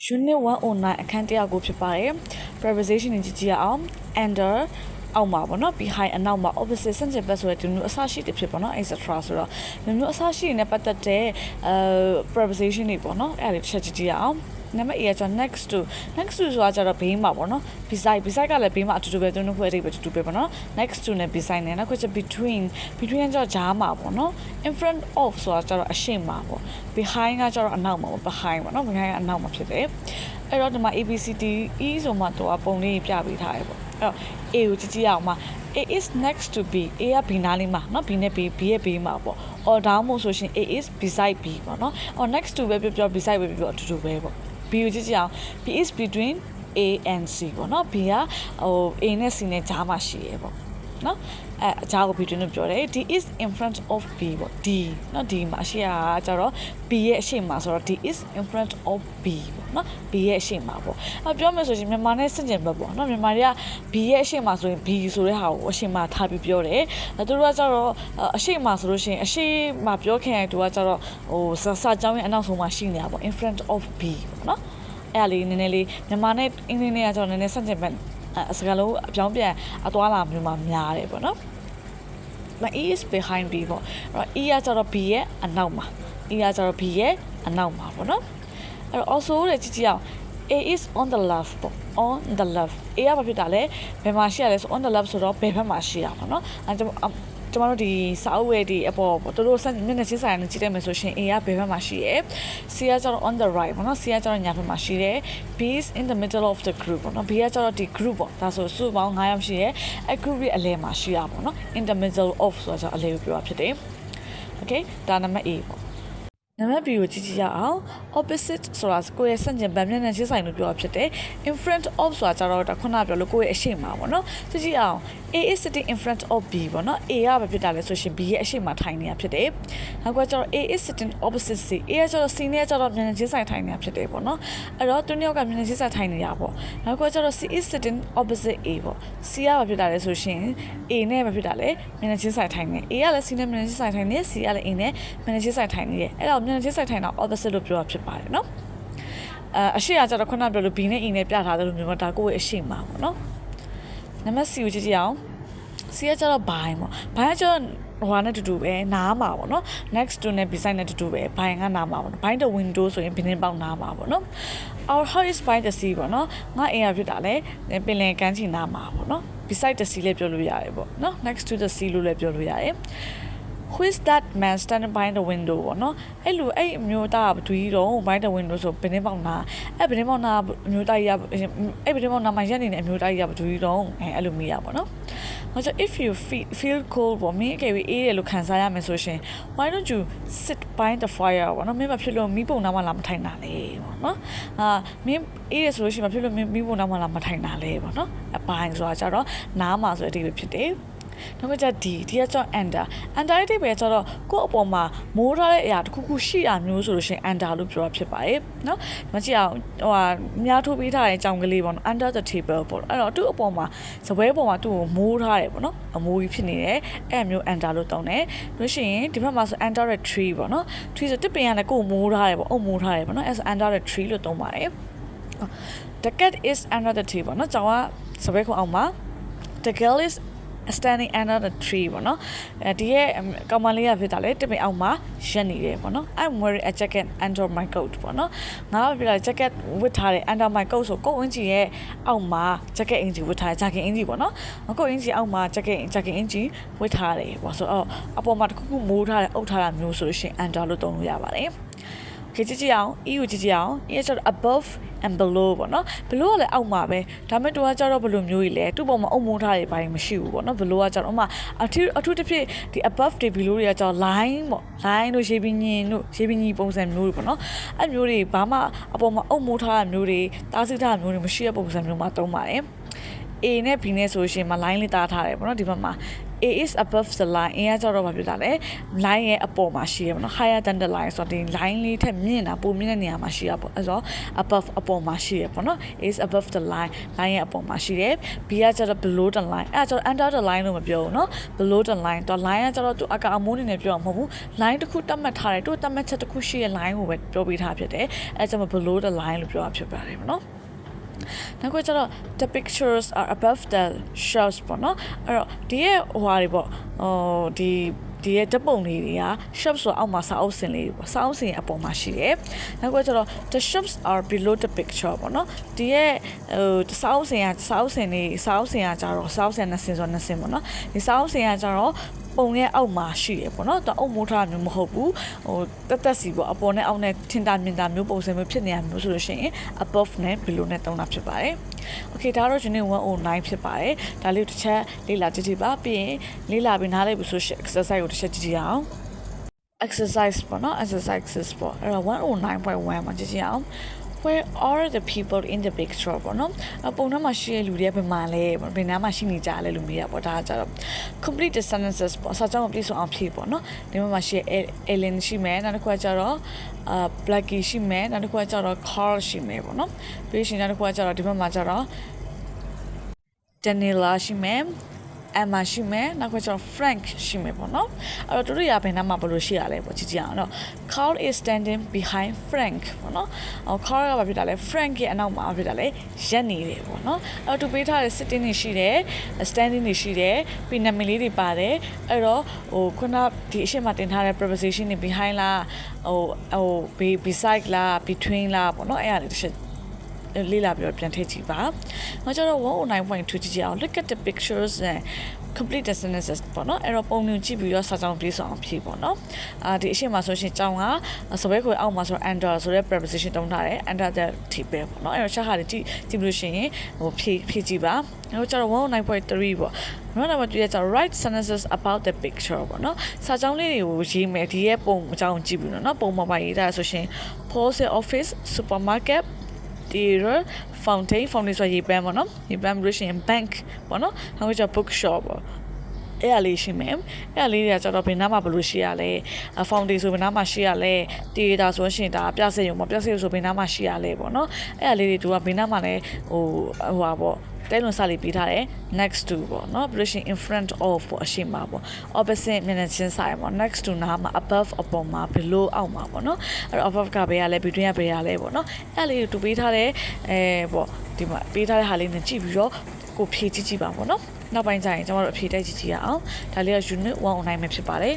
Unit 109အခန်း100ကိုဖြစ်ပါတယ် preposition တွေကြည့်ကြရအောင် under အောက်မှာပေါ့နော် behind အနောက်မှာ opposite ဆန့်ကျင်ဘက်ဆိုတဲ့ဒီမျိုးအစရှိတွေဖြစ်ပေါ့နော် etc ဆိုတော့ဒီမျိုးအစရှိနဲ့ပတ်သက်တဲ့ preposition တွေပေါ့နော်အဲ့ဒါတွေတစ်ချက်ကြည့်ကြရအောင်နံပါတ် A ကကျတော့ next to ဆိုတာကျတော့ဘေးမှာပေါ့နော် beside ကလည်းဘေးမှာအတူတူပဲသူတို့ဖွဲ့အိပ်ပဲအတူတူပဲပေါ့နော် next to နဲ့ beside နဲ့နောက်ကကျ between ကကျတော့ကြားမှာပေါ့နော် in front of ဆိုတာကျတော့အရှေ့မှာပေါ့ behind ကကျတော့အနောက်မှာပေါ့ behind ပေါ့နော် behind ကအနောက်မှာဖြစ်တယ်အဲ့တော့ဒီမှာ ABCD E ဆိုမှတော့ပုံလေးပြပေးထားရပေါ့အဲ့တော့ A ကိုကြည့်အောင်မှာ A is next to B A က B နားလေးမှာเนาะ B နဲ့ B ရဲ့ဘေးမှာပေါ့ or down မို့ဆိုရှင် A is beside B ပေါ့เนาะ or next to ပဲပြော beside ပဲပြောအတူတူပဲပေါ့ B ကိုကြည့်အောင် B is between A and C ပေါ့เนาะ B ကA နဲ့ C နဲ့ကြားမှာရှိရပေါ့เนาะအကြားကို between လို့ပြောတယ် D is in front of B ပေါ့ D เนาะ D မှာအရှိကကျတော့ B ရဲ့အရှိမှာဆိုတော့ D is in front of B ပေါ့เนาะ B ရဲ့အရှိမှာပေါ့ပြောမယ်ဆိုရင်မြန်မာနဲ့ဆင့်ကျင်ဘက်ပေါ့เนาะမြန်မာတွေက B ရဲ့အရှိမှာဆိုရင် B ဆိုတဲ့ဟာကိုအရှိမှာထားပြီးပြောတယ်သူတို့ကကျတော့အရှိမှာဆိုလို့ရှိရင်အရှိမှာပြောခင်သူကကျတော့စာကြောင်းရဲ့အနောက်ဆုံးမှာရှိနေတာပေါ့ in front of B ပေါ့เนาะအဲ့ဒါလေးနည်းနည်းလေးမြန်မာနဲ့အင်္ဂလိပ်နဲ့ကကျတော့နည်းနည်းဆင့်ကျင်ဘက်စကားလုံးအပြောင်းပြန်အသွားလာမျိုးမှာများတယ်ပေါ့နော်။ E is behind B ပေါ့။အဲ့တော့ E ကကျတော့ B ရဲ့အနောက်မှာ E ကကျတော့ B ရဲ့အနောက်မှာပေါ့နော်။အဲ့တော့ also တဲ့ကြည့်အောင် A is on the left ပေါ့ on the left A ကဘာဖြစ်တာလဲဘယ်မှာရှိရလဲဆို on the left ဆိုတော့ဘယ်ဘက်မှာရှိရပါတော့။ကျမတို့ဒီစာအုပ်ရဲ့ဒီအပေါ်ပေါ့တို့မျက်နှာချင်းဆိုင်နဲ့ကြည့်တယ်မယ်ဆိုရှင် A ကဘယ်ဘက်မှာရှိရဲ C ကကျတော့ on the right ပေါ့နော် C ကကျတော့ညာဘက်မှာရှိတယ် B is in the middle of the group ပေါ့နော် B ကကျတော့ဒီ group ပေါ့ဒါဆိုစုပေါင်း9ယောက်ရှိရဲအဲ group ရဲ့အလယ်မှာရှိရပါပေါ့နော် in the middle of ဆိုတော့အလယ်ကိုပြောတာဖြစ်တယ် okay ဒါနံပါတ် A ပေါ့နံပါတ် B ကိုကြည့်ကြရအောင် opposite ဆိုတာကိုယ့်ရဲ့ဆန့်ကျင်ဘက်မျက်နှာချင်းဆိုင်လို့ပြောတာဖြစ်တယ် in front of ဆိုတာကျတော့ခုနပြောလို့ကိုယ့်ရဲ့အရှိမပေါ့နော်ကြည့်အောင် A is sitting in front of B ပေါ့နော် A ကဘာဖြစ်တာလဲဆိုရှင် B ရဲ့အရှိမထိုင်နေတာဖြစ်တယ်နောက်ကကျတော့ A is sitting opposite C A ကကျတော့ C နဲ့ကျတော့မျက်နှာချင်းဆိုင်ထိုင်နေတာဖြစ်တယ်ပေါ့နော်အဲ့တော့သူနှစ်ယောက်ကမျက်နှာချင်းဆိုင်ထိုင်နေတာပေါ့နောက်ကကျတော့ C is sitting opposite A ပေါ့ C ကဘာဖြစ်တာလဲဆိုရှင် A နဲ့ဘာဖြစ်တာလဲမျက်နှာချင်းဆိုင်ထိုင်နေ A ကလည်း C နဲ့မျက်နှာချင်းဆိုင်ထိုင်နေ C ကလည်း A နဲ့မျက်နှာချင်းဆိုင်ထိုင်နေတယ်အဲ့တော့မျက်နှာချင်းဆိုင်ထိုင်တာ opposite လို့ပြောတာဖြစ်ပါတယ်နော်အရှိကကျတော့ခုနပြောလို့ B နဲ့ E နဲ့ပြထားတယ်လို့မျိုးဒါကိုယ့်ရဲ့အရှိမှာပေါ့နော်နံပါတ် C ကိုကြည့်ကြအောင် C ကကျတော့ bind ပေါ့ bind ကကျတော့ဟိုနဲ့တူတူပဲနားမှာပေါ့နော် next to နဲ့ beside နဲ့တူတူပဲ bind ကနားမှာပေါ့ bind the window ဆိုရင်ဘင်းနှင်းပေါက်နားမှာပေါ့နော် our house is by the sea ပေါ့နော်ငါအိမ်ကဖြစ်တာလဲပင်လယ်ကမ်းခြေနားမှာပေါ့နော် beside the sea လည်းပြောလို့ရတယ်ပေါ့နော် next to the sea လို့လည်းပြောလို့ရတယ်Who is that man standing by the window ပေါ့နော်အဲ့လိုအဲ့အမျိုးသားကဘယ်သူကြီးတော့ by the window ဆိုဘယ်နှင်းပေါက်နာအဲ့ဘယ်နှင်းပေါက်နာအမျိုးသားကြီးကအဲ့ဘယ်နှင်းပေါက်နာမှာရက်နေတဲ့အမျိုးသားကြီးကဘယ်သူကြီးတော့အဲ့လိုမေးရပါတော့ဟုတ်ဆို if you feel cold ပေါ့မင်းအကယ်၍အေးတယ်လို့ခံစားရမယ်ဆိုရှင် why don't you sit by the fire ပေါ့နော်မင်းမဖြစ်လို့မီးပုံနားမှာလာမထိုင်တာလေပေါ့နော်မင်းအေးတယ်ဆိုလို့ရှိရင်မဖြစ်လို့မီးပုံနားမှာလာမထိုင်တာလေပေါ့နော်အပိုင်းဆိုတာကြတော့နားမှာဆိုတဲ့အတိတ်ဖြစ်တယ်နောက်ကြဒီကကျတော့ under ရဲ့တိပဲကျတော့ကိုယ့်အပေါ်မှာမိုးထားတဲ့အရာတစ်ခုခုရှိတာမျိုးဆိုလို့ရှိရင် under လို့ပြောတာဖြစ်ပါတယ်နော်မကြည့်အောင်များထိုးပေးထားတဲ့အကြောင်းကလေးပေါ့နော် under the table ပေါ့အဲ့တော့သူ့အပေါ်မှာစပွဲပေါ်မှာသူ့ကိုမိုးထားတယ်ပေါ့နော်အမိုးကြီးဖြစ်နေတယ်အဲ့မျိုး under လို့တောင်းတယ်လို့ရှိရင်ဒီဘက်မှာဆို under the tree ပေါ့နော် tree ဆိုတစ်ပင်ကလည်းကိုယ်မိုးထားတယ်ပေါ့အုပ်မိုးထားတယ်ပေါ့နော်အဲ့ဆို under the tree လို့တောင်းပါတယ် the cat is under the tree ပေါ့နော်ကြောင်ကစပွဲခုအောင်မှာ the girl is standing under the tree ပေါ့နော်ဒီရဲ့ကောင်မလေးကဖြစ်တာလေတပင်အောင်မှာရက်နေတယ်ပေါ့နော် I'm wearing a jacket under my coat ပေါ့နော်ငါပြလာ jacket ဝတ်ထားတယ် under my coat ဆိုကိုယ်အင်ဂျီရဲ့အောက်မှာ jacket အင်ဂျီဝတ်ထားတယ် jacket အင်ဂျီပေါ့နော်ကိုယ်အင်ဂျီအောက်မှာ jacket အင်ဂျီဝတ်ထားတယ်ပေါ့ဆိုတော့အပေါ်မှာတစ်ခုခုမိုးထားတယ်အုပ်ထားတာမျိုးဆိုလို့ရှိရင် under လို့သုံးလို့ရပါတယ်ကြည့်အောင် E ကိုကြည့်အောင် E ကကျတော့ above and below ပေါ့နော် below ကလည်းအောက်မှာပဲဒါပေမဲ့သူကကျတော့ဘယ်လိုမျိုးကြီးလဲသူ့ပေါ်မှာအုံမိုးထားတွေဘာမရှိဘူးပေါ့နော် below ကကျတော့အထူးတစ်ဖြစ်ဒီ above တွေ below တွေကကျတော့ line ပေါ့ line တို့ရေပင်ညင်တို့ရေပင်ကြီးပုံစံမျိုးတွေပေါ့နော်အဲ့မျိုးတွေဘာမှအပေါ်မှာအုံမိုးထားတာမျိုးတွေတားဆီးထားတာမျိုးတွေမရှိတဲ့ပုံစံမျိုးမှာသုံးပါတယ်A နဲ့ B နဲ့ဆိုရှင်မှာ line လေးတားထားတယ်ပေါ့နော်ဒီဘက်မှာ A is above the line A ကကြတော့ဘာဖြစ်တာလဲ line ရဲ့အပေါ်မှာရှိရပါတော့ higher than the line ဆိုတော့ဒီ line လေးထက်မြင့်တာပိုမြင့်တဲ့နေရာမှာရှိရပေါ့အဲဆို above အပေါ်မှာရှိရပေါ့နော် A is above the line line ရဲ့အပေါ်မှာရှိတယ် B ကကြတော့ below the line အဲကြတော့ under the line လို့မပြောဘူးเนาะ below the line တော့ line ကကြတော့သူအကအမိုးနေနဲ့ပြောမှာမဟုတ်ဘူး line တစ်ခုတတ်မှတ်ထားတယ်သူတတ်မှတ်ချက်တစ်ခုရှိရဲ့ line ကိုပဲပြောပေးထားဖြစ်တယ်အဲကြောင့် below the line လို့ပြောတာဖြစ်ပါတယ်เนาะနောက်ကကျတော့ the pictures are above the shelves ပေါ့နော်အဲ့တော့ဒီရဲ့ဟိုဟာတွေပေါ့ဒီရဲ့ဓပုံလေးတွေက shelf ဆိုအောက်မှာစာအုပ်စင်လေးတွေပေါ့စာအုပ်စင်အပေါ်မှာရှိတယ်နောက်ကကျတော့ the shelves are below the picture ပေါ့နော်ဒီရဲ့စာအုပ်စင်ကကြတော့စာအုပ်စင်နှစ်စင်ဆိုနှစ်စင်ပေါ့နော်ဒီစာအုပ်စင်ကကြတော့ပုံရဲ့အောက်မှာရှိရပေါ့နော်သူအုပ်မိုးထားမျိုးမဟုတ်ဘူးတက်စီပေါ့အပေါ်နဲ့အောက်နဲ့ထင်တာမြင်တာမျိုးပုံစံမျိုးဖြစ်နေရမျိုးဆိုလို့ရှိရင် above နဲ့ below နဲ့သုံးတာဖြစ်ပါတယ် Okay ဒါတော့ unit 109ဖြစ်ပါတယ်ဒါလေးတစ်ချက်လေ့လာကြည့်ကြည့်ပါပြီးရင်လေ့လာပြီးနားလည်ပြီဆိုရှင် exercise ကိုတစ်ချက်ကြည့်ကြည့်အောင် exercise ပေါ့နော် exercises ပေါ့အဲ့တော့ 109.1 မှာကြည့်ကြည့်အောင်Where are the people in the picture ပေါ့နော်အပုံထဲမှာရှိတဲ့လူတွေကဘယ်မှာလဲဘယ်နားမှာရှိနေကြလဲလို့မေးရပေါ့ဒါကကြတော့ complete the sentences ပေါ့စာကြောင်းမပြည့်စုံအောင်ဖြည့်ပေါ့နော်ဒီမှာရှိတဲ့ Ellen ရှိမယ်နောက်တစ်ခုကကြတော့Blackie ရှိမယ်နောက်တစ်ခုကကြတော့ Carl ရှိမယ်ပေါ့နော်ပြီးရှင်နောက်တစ်ခုကကြတော့ဒီဘက်မှာကြတော့ Daniela ရှိမယ် Emma ရှိမယ်နောက်ကကျတော့ Frank ရှိမယ်ပေါ့နော်အဲ့တော့တို့ရဘယ်နားမှာဘယ်လိုရှိရလဲပေါ့ကြည့်ကြအောင်နော် Carl is standing behind Frank ပေါ့နော်အော် Carl ကဘာဖြစ်တာလဲ Frank ရဲ့အနောက်မှာဖြစ်တာလဲရက်နေတယ်ပေါ့နော်အဲ့တော့သူပေးထားတဲ့ sitting တွေရှိတယ် standing တွေရှိတယ်ပြီးနာမည်လေးတွေပါတယ်အဲ့တော့ခုနဒီအရှိမတင်ထားတဲ့ preposition တွေ behind လားbeside လား between လားပေါ့နော်အဲ့ဒါလေးတစ်ချက်လေးလာပြီးတော့ပြန်ထည့်ကြည့်ပါ။နောက်ကျတော့ 109.2 ကြည့်ကြအောင် look at the pictures and complete the sentences ပေါ့နော်အဲ့တော့ပုံမြင်ကြည့်ပြီးတော့စာကြောင်းပြေးဆောင်ဖြည့်ပေါ့နော်ဒီအရှိမဆိုရှင်ကြောင်းကစပွဲခွေအောက်မှာဆိုတော့ under ဆိုတဲ့ preposition တုံးထားတယ် under the table ပေါ့နော်အဲ့တော့ရှာဟာတွေကြည့်လို့ရှိရင်ဖြည့်ကြည့်ပါနောက်ကျတော့ 109.3 ပေါ့နောက်တော့တွေ့ရကြ write sentences about the picture ပေါ့နော်စာကြောင်းလေးတွေကိုရေးမယ်ဒီရဲ့ပုံအကြောင်းကြည့်ပြီးတော့နော်ပုံမှာပါရေးတာဆိုရှင် post office supermarket theater fountain ဆိုရေးပန်းပေါ့နော်ရေးပန်းလို့ရှိရင် bank ပေါ့နော်နောက်ကျ bookshop ပေါ့အဲ့အလေးရှိမယ်အဲ့အလေးတွေကကျတော့ဘယ်နားမှာဘယ်လိုရှိရလဲ fountain ဆိုဘယ်နားမှာရှိရလဲ theater ဆိုရှင်ဒါပြစေရုံပေါ့ပြစေရုံဆိုဘယ်နားမှာရှိရလဲပေါ့နော်အဲ့အလေးတွေသူကဘယ်နားမှာလဲဟိုဟာပေါ့တဲလွန်စာလေးပေးထားတယ် next to ပေါ့နော်ပြီးလို့ရှိရင် in front of ပေါ့အရှိမပေါ့ opposite မျက်နှာချင်းဆိုင်ပေါ့ next to နားမှာ above အပေါ်မှာ below အောက်မှာပေါ့နော်အဲ့တော့ above ကဘယ်ရလဲ between ကဘယ်ရလဲပေါ့နော်အဲ့လေးကိုသူပေးထားတယ်ပေါ့ဒီမှာပေးထားတဲ့ဟာလေးနဲ့ကြည့်ပြီးတော့ကိုဖြည့်ကြည့်ပါပေါ့နော်နောက်ပိုင်းကျရင်ကျွန်တော်တို့အဖြည့်တိုက်ကြည့်ရအောင်ဒါလေးက unit 109ပဲဖြစ်ပါတယ်